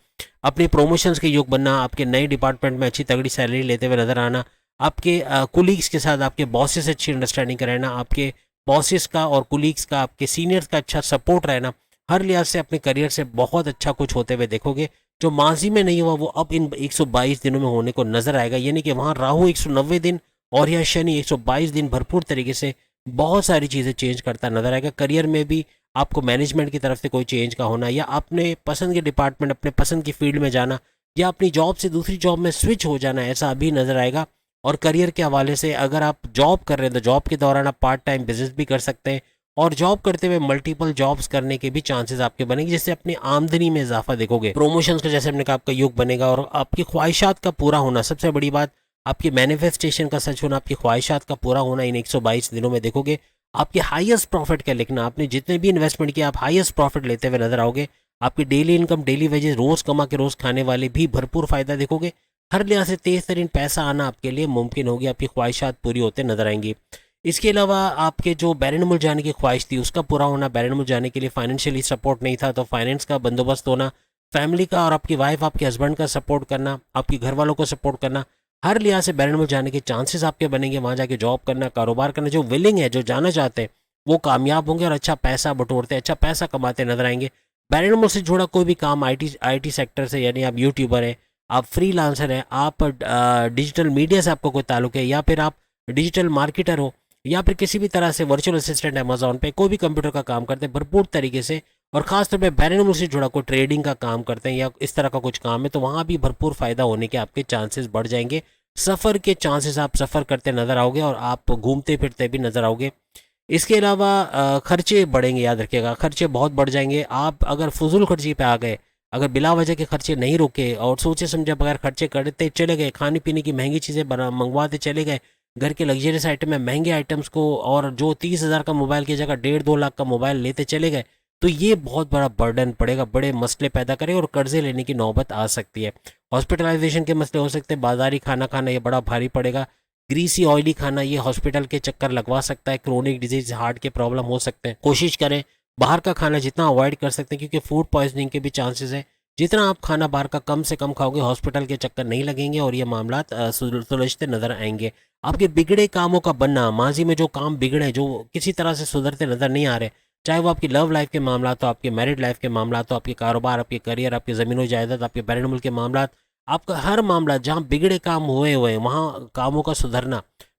अपने प्रमोशंस के योग बनना, आपके नए डिपार्टमेंट में अच्छी तगड़ी सैलरी लेते हुए नजर आना, आपके कुलीग्स के साथ आपके बॉसेस से अच्छी अंडरस्टैंडिंग का रहना, आपके बॉसेस का और कुलीग्स का, आपके सीनियर्स का अच्छा सपोर्ट रहना, हर लिहाज से अपने करियर से बहुत अच्छा कुछ होते हुए देखोगे। जो माजी में नहीं हुआ वो अब इन 122 दिनों में होने को नजर आएगा। यानी कि वहाँ राहु 190 दिन और यह शनि 122 दिन भरपूर तरीके से बहुत सारी चीज़ें चेंज करता नजर आएगा। करियर में भी आपको मैनेजमेंट की तरफ से कोई चेंज का होना, या अपने पसंद के डिपार्टमेंट, अपने पसंद की फील्ड में जाना, या अपनी जॉब से दूसरी जॉब में स्विच हो जाना, ऐसा अभी नजर आएगा। और करियर के हवाले से अगर आप जॉब कर रहे हैं तो जॉब के दौरान आप पार्ट टाइम बिजनेस भी कर सकते हैं, और जॉब करते हुए मल्टीपल जॉब्स करने के भी चांसेस आपके बनेंगे, जिससे अपनी आमदनी में इजाफा देखोगे। प्रमोशंस का जैसे हमने कहा आपका योग बनेगा, और आपकी ख्वाहिशात का पूरा होना, सबसे बड़ी बात आपकी मैनिफेस्टेशन का सच होना, आपकी ख्वाहिशात का पूरा होना इन 122 दिनों में देखोगे। आपके हाईएस्ट प्रॉफिट का लिखना, आपने जितने भी इन्वेस्टमेंट किया आप हाईएस्ट प्रॉफिट लेते हुए नजर आओगे। आपकी डेली इनकम, डेली वेजेस, रोज कमा के रोज खाने वाले भी भरपूर फायदा देखोगे। हर लिहाज से तेज तरीन पैसा आना आपके लिए मुमकिन होगी, आपकी ख्वाहिशात पूरी होते नजर आएंगी। इसके अलावा आपके जो बैरन मुल्क जाने की ख्वाहिश थी उसका पूरा होना, बैरन मुल्क जाने के लिए फाइनेंशियली सपोर्ट नहीं था तो फाइनेंस का बंदोबस्त होना, फैमिली का और आपकी वाइफ, आपके हस्बैंड का सपोर्ट करना, आपके घर वालों को सपोर्ट करना, हर लिहाज से बैरन मुल्क जाने के चांसेस आपके बनेंगे। वहाँ जाके जॉब करना, कारोबार करना, जो विलिंग है, जो जाना चाहते हैं वो कामयाब होंगे और अच्छा पैसा बटोरते, अच्छा पैसा कमाते नजर आएंगे। बैरन मुल्क से जुड़ा कोई भी काम आईटी सेक्टर से, यानी आप यूट्यूबर हैं, आप फ्रीलांसर हैं, आप डिजिटल मीडिया से आपको कोई ताल्लुक है, या फिर आप डिजिटल मार्केटर हो, या फिर किसी भी तरह से वर्चुअल असिस्टेंट अमेजोन पे कोई भी कंप्यूटर का काम करते हैं भरपूर तरीके से, और खासतौर पे बैरन मुल्क से जुड़ा कोई ट्रेडिंग का काम करते हैं या इस तरह का कुछ काम है, तो वहाँ भी भरपूर फायदा होने के आपके चांसेस बढ़ जाएंगे। सफ़र के चांसेस, आप सफ़र करते नजर आओगे और आप घूमते फिरते भी नजर आओगे। इसके अलावा खर्चे बढ़ेंगे, याद रखिएगा खर्चे बहुत बढ़ जाएंगे। आप अगर फजूल खर्ची पे आ गए, अगर बिला वजह के खर्चे नहीं रुके और सोचे समझे बगैर खर्चे करते चले गए, खाने पीने की महंगी चीज़ें मंगवाते चले गए, घर के लग्जरियस आइटम में महंगे आइटम्स को, और जो 30,000 का मोबाइल की जगह 1.5-2 लाख का मोबाइल लेते चले गए, तो ये बहुत बड़ा बर्डन पड़ेगा, बड़े मसले पैदा करेगा और कर्जे लेने की नौबत आ सकती है। हॉस्पिटलाइजेशन के मसले हो सकते हैं, बाजारी खाना खाना ये बड़ा भारी पड़ेगा, ग्रीसी ऑयली खाना ये हॉस्पिटल के चक्कर लगवा सकता है, क्रोनिक डिजीज, हार्ट के प्रॉब्लम हो सकते हैं। कोशिश करें बाहर का खाना जितना अवॉइड कर सकते हैं, क्योंकि फूड पॉइजनिंग के भी चांसेस हैं। जितना आप खाना बाहर का कम से कम खाओगे, हॉस्पिटल के चक्कर नहीं लगेंगे और ये मामला सुलझते नजर आएंगे। आपके बिगड़े कामों का बनना, माजी में जो काम बिगड़े, जो किसी तरह से सुधरते नजर नहीं आ रहे, चाहे वो आपकी लव लाइफ के मामला हो, आपके मैरिड लाइफ के मामला हो, आपके कारोबार, आपके करियर, आपके ज़मीन जायदाद, आपके बैरन मुल्क के मामला, आपका हर मामला जहाँ बिगड़े काम हुए हुए वहाँ कामों का सुधरना,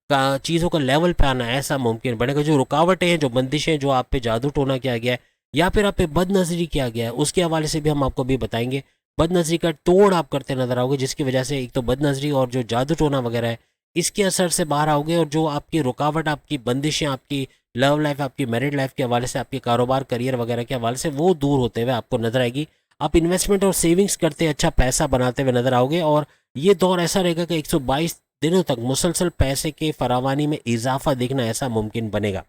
का चीज़ों का लेवल पे आना ऐसा मुमकिन बनेगा। जो रुकावटें हैं, जो बंदिशें, जो आप पे जादू टोना किया गया है या फिर आप पे बदनजरी किया गया है, उसके हवाले से भी हम आपको भी बताएंगे। बदनजरी का तोड़ आप करते नजर आओगे, जिसकी वजह से एक तो बदनजरी और जो जादू टोना वगैरह है इसके असर से बाहर आओगे, और जो आपकी रुकावट, आपकी बंदिशें, आपकी लव लाइफ, आपकी मैरिड लाइफ के हवाले से, आपके कारोबार, करियर वगैरह के हवाले से, वो दूर होते हुए आपको नजर आएगी। आप इन्वेस्टमेंट और सेविंग्स करते अच्छा पैसा बनाते हुए नजर आओगे, और ये दौर ऐसा रहेगा कि 122 दिनों तक मुसलसल पैसे के फरावानी में इजाफा देखना ऐसा मुमकिन बनेगा।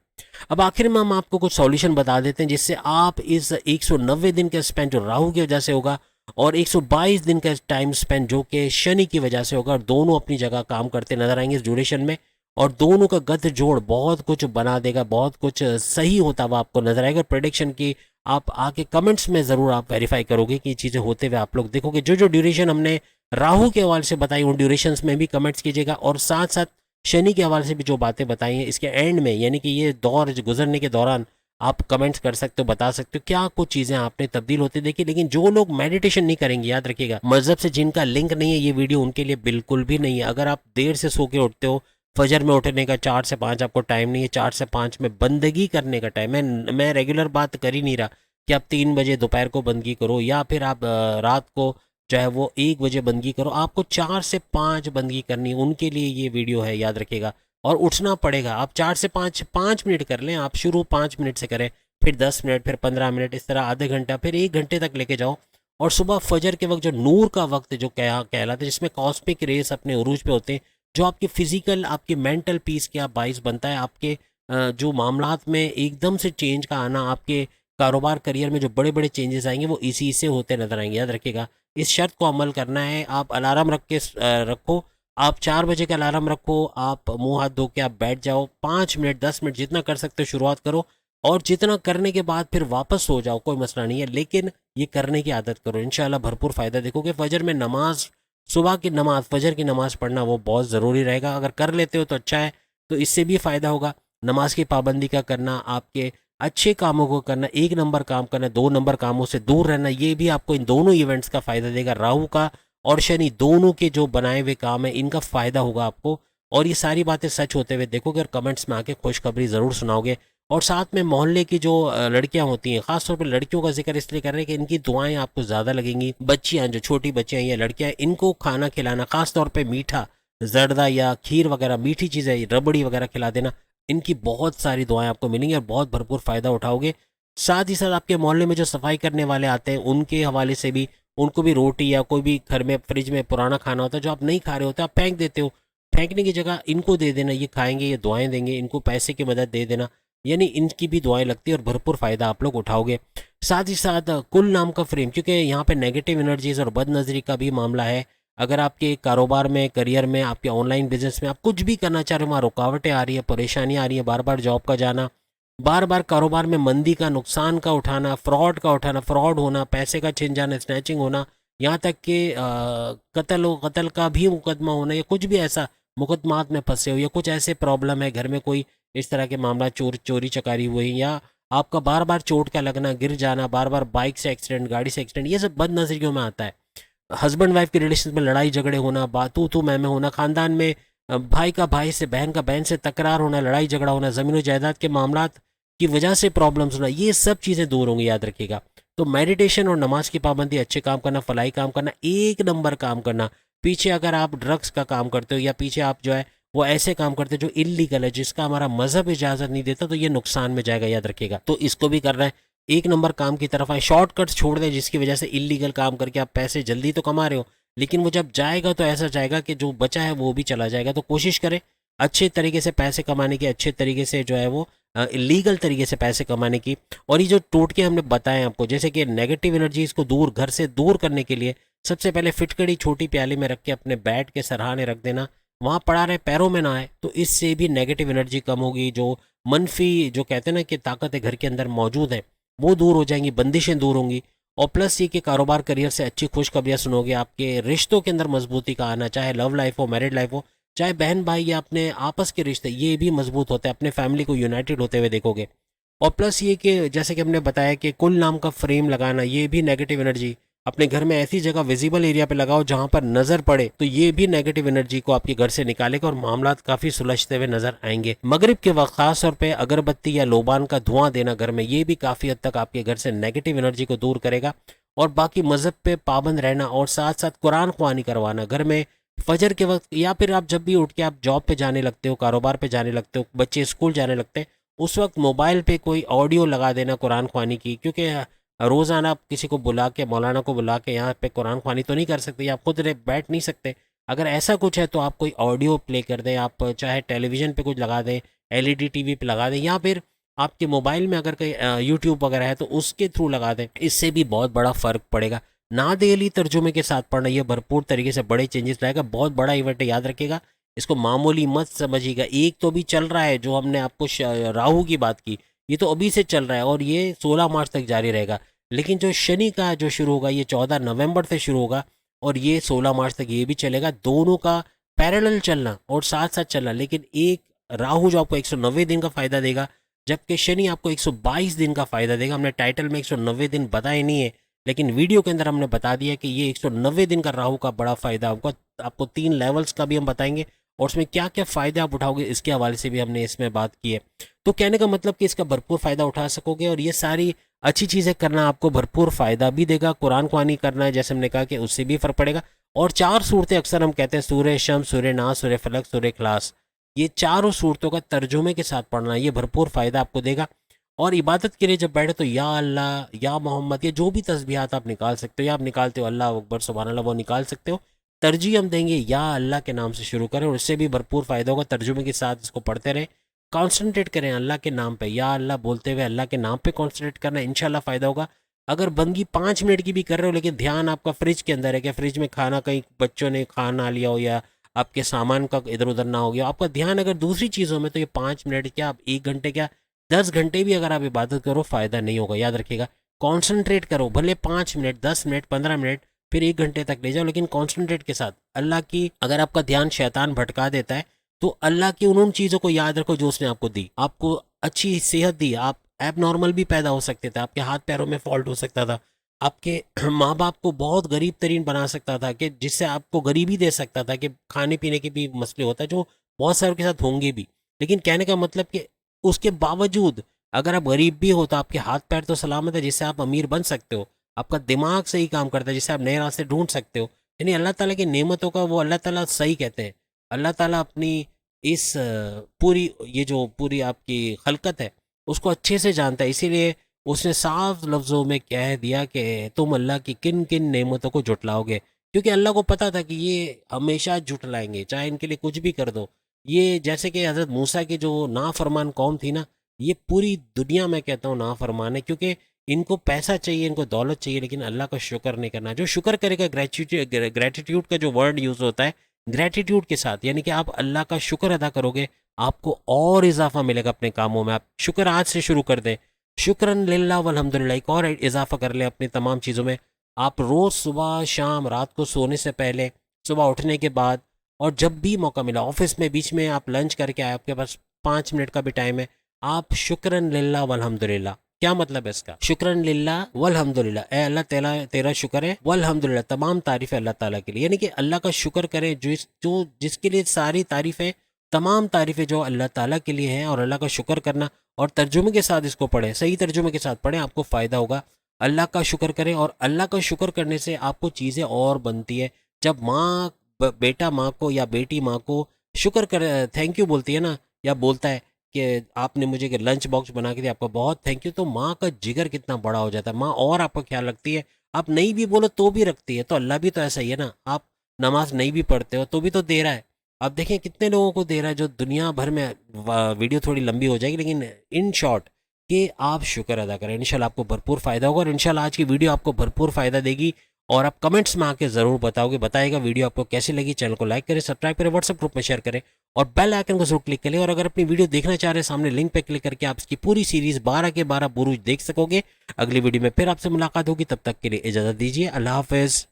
अब आखिर में हम आपको कुछ सॉल्यूशन बता देते हैं जिससे आप इस 190 दिन के स्पेंड जो राहु की वजह से होगा और 122 दिन का टाइम स्पेंड जो कि शनि की वजह से होगा, और दोनों अपनी जगह काम करते नजर आएंगे इस ड्यूरेशन में, और दोनों का गत जोड़ बहुत कुछ बना देगा, बहुत कुछ सही होता हुआ आपको नजर आएगा। प्रेडिक्शन की आप आके कमेंट्स में ज़रूर आप वेरीफाई करोगे कि चीज़ें होते हुए आप लोग देखोगे। जो जो ड्यूरेशन हमने राहु के हवाले से बताई उन ड्यूरेशंस में भी कमेंट्स कीजिएगा, और साथ साथ शनि के हवाले से भी जो बातें बताई हैं इसके एंड में, यानी कि ये दौर गुजरने के दौरान आप कमेंट्स कर सकते हो, बता सकते हो क्या कुछ चीज़ें आपने तब्दील होते देखी। लेकिन जो लोग मेडिटेशन नहीं करेंगे, याद रखिएगा मजहब से जिनका लिंक नहीं है, ये वीडियो उनके लिए बिल्कुल भी नहीं है। अगर आप देर से सो के उठते हो, फजर में उठने का 4 से 5 आपको टाइम नहीं है, 4 से 5 में बंदगी करने का टाइम है। मैं रेगुलर बात कर ही नहीं रहा कि आप 3 बजे दोपहर को बंदगी करो, या फिर आप रात को जो है वो 1 बजे बंदगी करो। आपको 4 से 5 बंदगी करनी, उनके लिए ये वीडियो है, याद रखिएगा। और उठना पड़ेगा, आप 4 से 5 मिनट कर लें, आप शुरू 5 मिनट से करें, फिर 10 मिनट, फिर 15 मिनट, इस तरह आधे घंटा, फिर 1 घंटे तक लेके जाओ। और सुबह फजर के वक्त जो नूर का वक्त जो कहलाता है, जिसमें कॉस्मिक रेस अपने उरूज पे होते हैं, जो आपकी फिजिकल, आपकी मेंटल पीस के आप बाइस बनता है, आपके जो मामलात में एकदम से चेंज का आना, आपके कारोबार करियर में जो बड़े बड़े चेंजेस आएंगे वो इसी से होते नजर आएंगे। याद रखिएगा इस शर्त को अमल करना है। आप अलार्म रख के रखो, आप 4 बजे का अलार्म रखो, आप मुंह हाथ धो के आप बैठ जाओ, 5 मिनट 10 मिनट जितना कर सकते हो शुरुआत करो। और जितना करने के बाद फिर वापस सो जाओ, कोई मसला नहीं है, लेकिन ये करने की आदत करो, इंशाल्लाह भरपूर फ़ायदा देखोगे। फजर में नमाज, सुबह की नमाज, फजर की नमाज पढ़ना वो बहुत ज़रूरी रहेगा। अगर कर लेते हो तो अच्छा है, तो इससे भी फ़ायदा होगा। नमाज की पाबंदी का करना, आपके अच्छे कामों को करना, एक नंबर काम करना, दो नंबर कामों से दूर रहना, ये भी आपको इन दोनों इवेंट्स का फ़ायदा देगा। राहु का और शनि दोनों के जो बनाए हुए काम है, इनका फ़ायदा होगा आपको। और ये सारी बातें सच होते हुए देखोगे और कमेंट्स में आके खुशखबरी ज़रूर सुनाओगे। और साथ में मोहल्ले की जो लड़कियां होती हैं, खासतौर पर लड़कियों का जिक्र इसलिए कर रहे हैं कि इनकी दुआएं आपको ज़्यादा लगेंगी। बच्चियां, जो छोटी बच्चियां या लड़कियां, इनको खाना खिलाना, खासतौर पे मीठा, जर्दा या खीर वगैरह, मीठी चीज़ें, रबड़ी वगैरह खिला देना, इनकी बहुत सारी दुआएं आपको मिलेंगी और बहुत भरपूर फ़ायदा उठाओगे। साथ ही साथ आपके मोहल्ले में जो सफाई करने वाले आते हैं, उनके हवाले से भी, उनको भी रोटी या कोई भी घर में फ्रिज में पुराना खाना होता है जो आप नहीं खा रहे होते, आप फेंक देते हो, फेंकने की जगह इनको दे देना, ये खाएंगे, ये दुआएं देंगे, इनको पैसे की मदद दे देना, यानी इनकी भी दुआएं लगती है और भरपूर फ़ायदा आप लोग उठाओगे। साथ ही साथ कुल नाम का फ्रेम, क्योंकि यहाँ पे नेगेटिव एनर्जीज और बदनजरी का भी मामला है। अगर आपके कारोबार में, करियर में, आपके ऑनलाइन बिजनेस में आप कुछ भी करना चाह रहे हो, वहाँ रुकावटें आ रही है, परेशानियाँ आ रही है, बार बार जॉब का जाना, बार बार कारोबार में मंदी का, नुकसान का उठाना, फ्रॉड का उठाना, फ्रॉड होना, पैसे का छिन जाना, स्नैचिंग होना, यहाँ तक कि कत्ल का भी मुकदमा होना, या कुछ भी ऐसा मुकदमात में फंसे हो, या कुछ ऐसे प्रॉब्लम है घर में, कोई इस तरह के मामला, चोरी चकारी हुई, या आपका बार बार चोट का लगना, गिर जाना, बार बार बाइक से एक्सीडेंट, गाड़ी से एक्सीडेंट, ये सब बदनजरियों में आता है। हस्बैंड वाइफ के रिलेशन में लड़ाई झगड़े होना, बातू तू मैं होना, खानदान में भाई का भाई से, बहन का बहन से तकरार होना, लड़ाई झगड़ा होना, ज़मीन जायदाद के मामला की वजह से प्रॉब्लम्स होना, ये सब चीज़ें दूर होंगी, याद रखिएगा। तो मेडिटेशन और नमाज की पाबंदी, अच्छे काम करना, फलाई काम करना, एक नंबर काम करना। पीछे अगर आप ड्रग्स का काम करते हो, या पीछे आप जो है वो ऐसे काम करते हो जो इलीगल है, जिसका हमारा मजहब इजाज़त नहीं देता, तो ये नुकसान में जाएगा, याद रखिएगा। तो इसको भी करना है, एक नंबर काम की तरफ आए, शॉर्टकट्स छोड़ दें जिसकी वजह से इलीगल काम करके आप पैसे जल्दी तो कमा रहे हो, लेकिन वो जब जाएगा तो ऐसा जाएगा कि जो बचा है वो भी चला जाएगा। तो कोशिश करें अच्छे तरीके से पैसे कमाने की, अच्छे तरीके से जो है वो लीगल तरीके से पैसे कमाने की। और ये जो टोटके हमने बताए आपको, जैसे कि नेगेटिव एनर्जीज को दूर, घर से दूर करने के लिए, सबसे पहले फिटकड़ी छोटी प्याली में रख के अपने बेड के सरहाने रख देना, वहाँ पड़ा रहे, पैरों में ना आए, तो इससे भी नेगेटिव एनर्जी कम होगी। जो मनफी, जो कहते हैं ना कि ताकतें घर के अंदर मौजूद हैं, वो दूर हो जाएंगी, बंदिशें दूर होंगी। और प्लस ये कि कारोबार, करियर से अच्छी खुशखबरियाँ सुनोगे, आपके रिश्तों के अंदर मजबूती का आना, चाहे लव लाइफ हो, मैरिड लाइफ हो, चाहे बहन भाई या अपने आपस के रिश्ते, ये भी मजबूत होते हैं, अपने फैमिली को यूनाइटेड होते हुए देखोगे। और प्लस ये कि जैसे कि हमने बताया कि कुल नाम का फ्रेम लगाना, ये भी नेगेटिव एनर्जी, अपने घर में ऐसी जगह विजिबल एरिया पे लगाओ जहां पर नजर पड़े, तो ये भी नेगेटिव एनर्जी को आपके घर से निकालेगा और मामला काफी सुलझते हुए नजर आएंगे। मगरिब के वक्त खास तौर पे अगरबत्ती या लोबान का धुआं देना घर में, ये भी काफी हद तक आपके घर से नेगेटिव एनर्जी को दूर करेगा। और बाकी मजहब पे पाबंद रहना, और साथ साथ कुरान ख्वानी करवाना घर में फजर के वक्त, या फिर आप जब भी उठ के आप जॉब पे जाने लगते हो, कारोबार पे जाने लगते हो, बच्चे स्कूल जाने लगते हैं, उस वक्त मोबाइल पे कोई ऑडियो लगा देना कुरान ख्वानी की, क्योंकि रोज़ाना आप किसी को बुला के, मौलाना को बुला के यहाँ पे कुरान ख्वानी तो नहीं कर सकते, या आप खुद बैठ नहीं सकते। अगर ऐसा कुछ है तो आप कोई ऑडियो प्ले कर दें, आप चाहे टेलीविज़न पे कुछ लगा दें, एलईडी टीवी पे लगा दें, या फिर आपके मोबाइल में अगर कहीं यूट्यूब वगैरह है तो उसके थ्रू लगा दें, इससे भी बहुत बड़ा फ़र्क पड़ेगा। नादेली तर्जुमे के साथ पढ़ना, ये भरपूर तरीके से बड़े चेंजेस लाएगा, बहुत बड़ा इवेंट है, याद रखिएगा। इसको मामूली मत समझिएगा। एक तो भी चल रहा है, जो हमने आपको राहु की बात की, ये तो अभी से चल रहा है और ये 16 मार्च तक जारी रहेगा। लेकिन जो शनि का जो शुरू होगा, ये 14 नवंबर से शुरू होगा और ये 16 मार्च तक ये भी चलेगा। दोनों का पैरेलल चलना और साथ साथ चलना, लेकिन एक राहु जो आपको 190 दिन का फायदा देगा, जबकि शनि आपको 122 दिन का फायदा देगा। हमने टाइटल में 190 दिन बताए नहीं है, लेकिन वीडियो के अंदर हमने बता दिया कि ये 190 दिन का राहु का बड़ा फायदा होगा। आपको 3 लेवल्स का भी हम बताएंगे और उसमें क्या क्या फ़ायदे आप उठाओगे, इसके हवाले से भी हमने इसमें बात की है। तो कहने का मतलब कि इसका भरपूर फ़ायदा उठा सकोगे और ये सारी अच्छी चीज़ें करना आपको भरपूर फ़ायदा भी देगा। कुरान ख्वानी करना है, जैसे हमने कहा कि उससे भी फ़र्क पड़ेगा। और 4 सूरतें अक्सर हम कहते हैं, सूरह शम्स, सूरह नास, सूरह फलक, सूरह इखलास, ये चारों सूरतों का तर्जुमे के साथ पढ़ना, ये भरपूर फ़ायदा आपको देगा। और इबादत के लिए जब बैठे तो या अल्लाह, या मोहम्मद, ये जो भी तस्बीहात आप निकाल सकते हो, या आप निकालते हो अल्लाह अकबर, सुभान अल्लाह, वो निकाल सकते हो। तरजीह हम देंगे या अल्लाह के नाम से शुरू करें और इससे भी भरपूर फ़ायदा होगा। तर्जुमे के साथ इसको पढ़ते रहें, कॉन्सनट्रेट करें अल्लाह के नाम पे, या अल्लाह बोलते हुए अल्लाह के नाम पे कॉन्सनट्रेट करना, इंशाल्लाह फ़ायदा होगा। अगर बंदगी 5 मिनट की भी कर रहे हो, लेकिन ध्यान आपका फ्रिज के अंदर है, कि फ्रिज में खाना कहीं बच्चों ने खा ना लिया हो, या आपके सामान का इधर उधर ना हो गया, आपका ध्यान अगर दूसरी चीज़ों में, तो ये 5 मिनट क्या, आप 1 घंटे क्या, 10 घंटे भी अगर आप इबादत करो फ़ायदा नहीं होगा, याद रखिएगा। कॉन्सेंट्रेट करो, भले 5 मिनट, 10 मिनट, 15 मिनट, फिर 1 घंटे तक ले जाओ, लेकिन कॉन्सेंट्रेट के साथ। अल्लाह की अगर आपका ध्यान शैतान भटका देता है तो अल्लाह की उन चीज़ों को याद रखो जो उसने आपको दी। आपको अच्छी सेहत दी, आप एब नॉर्मल भी पैदा हो सकते थे, आपके हाथ पैरों में फॉल्ट हो सकता था, आपके माँ बाप को बहुत गरीब तरीन बना सकता था, कि जिससे आपको गरीबी दे सकता था, कि खाने पीने के भी मसले होता है जो बहुत सारों के साथ होंगे भी। लेकिन कहने का मतलब कि उसके बावजूद अगर आप गरीब भी हो तो आपके हाथ पैर तो सलामत है, जिससे आप अमीर बन सकते हो। आपका दिमाग सही काम करता है, जिससे आप नए रास्ते ढूंढ सकते हो। यानी अल्लाह ताला की नेमतों का वो अल्लाह ताला सही कहते हैं। अल्लाह ताला अपनी इस पूरी ये जो पूरी आपकी खलकत है उसको अच्छे से जानता है, इसीलिए उसने साफ लफ्ज़ों में कह दिया कि तुम अल्लाह की किन किन नेमतों को जुटलाओगे, क्योंकि अल्लाह को पता था कि ये हमेशा जुटलाएंगे, चाहे इनके लिए कुछ भी कर दो। ये जैसे कि हज़रत मूसा की जो नाफरमान कौम थी ना, ये पूरी दुनिया में कहता हूँ नाफरमान है, क्योंकि इनको पैसा चाहिए, इनको दौलत चाहिए, लेकिन अल्लाह का शुक्र नहीं करना। जो शुक्र करेगा, ग्रेटिट्यूड का जो वर्ड यूज़ होता है, ग्रेटिट्यूड के साथ, यानी कि आप अल्लाह का शुक्र अदा करोगे, आपको और इजाफा मिलेगा अपने कामों में। आप शुक्र आज से शुरू कर दें, शुक्रन लिल्लाह वल्हम्दुलिल्लाह, एक और इजाफा कर लें अपनी तमाम चीज़ों में। आप रोज़ सुबह शाम रात को सोने से पहले, सुबह उठने के बाद, और जब भी मौका मिला, ऑफिस में बीच में आप लंच करके आए, आपके पास 5 मिनट का भी टाइम है, आप शुक्रन लिल्लाह वल्हम्दुलिल्लाह। क्या मतलब है इसका? शुक्रन लिल्लाह वल्हम्दुलिल्लाह, ए अल्लाह तेरा तेरा शुक्र है, वल्हम्दुलिल्लाह तमाम तारीफ़ है अल्लाह ताला के लिए। यानी कि अल्लाह का शुक्र करें जो जिसके लिए सारी तारीफ़ें, तमाम तारीफ़ें जो अल्लाह ताला के लिए हैं, और अल्लाह का शुक्र करना। और तर्जुमे के साथ इसको पढ़ें, सही तर्जुमे के साथ पढ़ें, आपको फ़ायदा होगा। अल्लाह का शुक्र करें, और अल्लाह का शुक्र करने से आपको चीज़ें और बनती है। जब बेटा माँ को या बेटी माँ को शुक्र कर, थैंक यू बोलती है ना, या बोलता है कि आपने मुझे लंच बॉक्स बना के दिया, आपका बहुत थैंक यू, तो माँ का जिगर कितना बड़ा हो जाता है। माँ और आपका ख्याल रखती है, आप नहीं भी बोलो तो भी रखती है। तो अल्लाह भी तो ऐसा ही है ना, आप नमाज नहीं भी पढ़ते हो तो भी तो दे रहा है। आप देखें कितने लोगों को दे रहा है, जो दुनिया भर में, वीडियो थोड़ी लंबी हो जाएगी, लेकिन इन शॉर्ट कि आप शुक्र अदा करें, इंशाल्लाह आपको भरपूर फ़ायदा होगा। और इंशाल्लाह आज की वीडियो आपको भरपूर फ़ायदा देगी, और आप कमेंट्स में आके ज़रूर बताएगा वीडियो आपको कैसी लगी। चैनल को लाइक करें, सब्सक्राइब करें, व्हाट्सएप ग्रुप में शेयर करें, और बेल आइकन को जरूर क्लिक करें। और अगर अपनी वीडियो देखना चाह रहे हैं, सामने लिंक पे क्लिक करके आप इसकी पूरी सीरीज़ 12 के 12 बुरूज देख सकोगे। अगली वीडियो में फिर आपसे मुलाकात होगी, तब तक के लिए इजाज़त दीजिए, अल्लाह हाफिज़।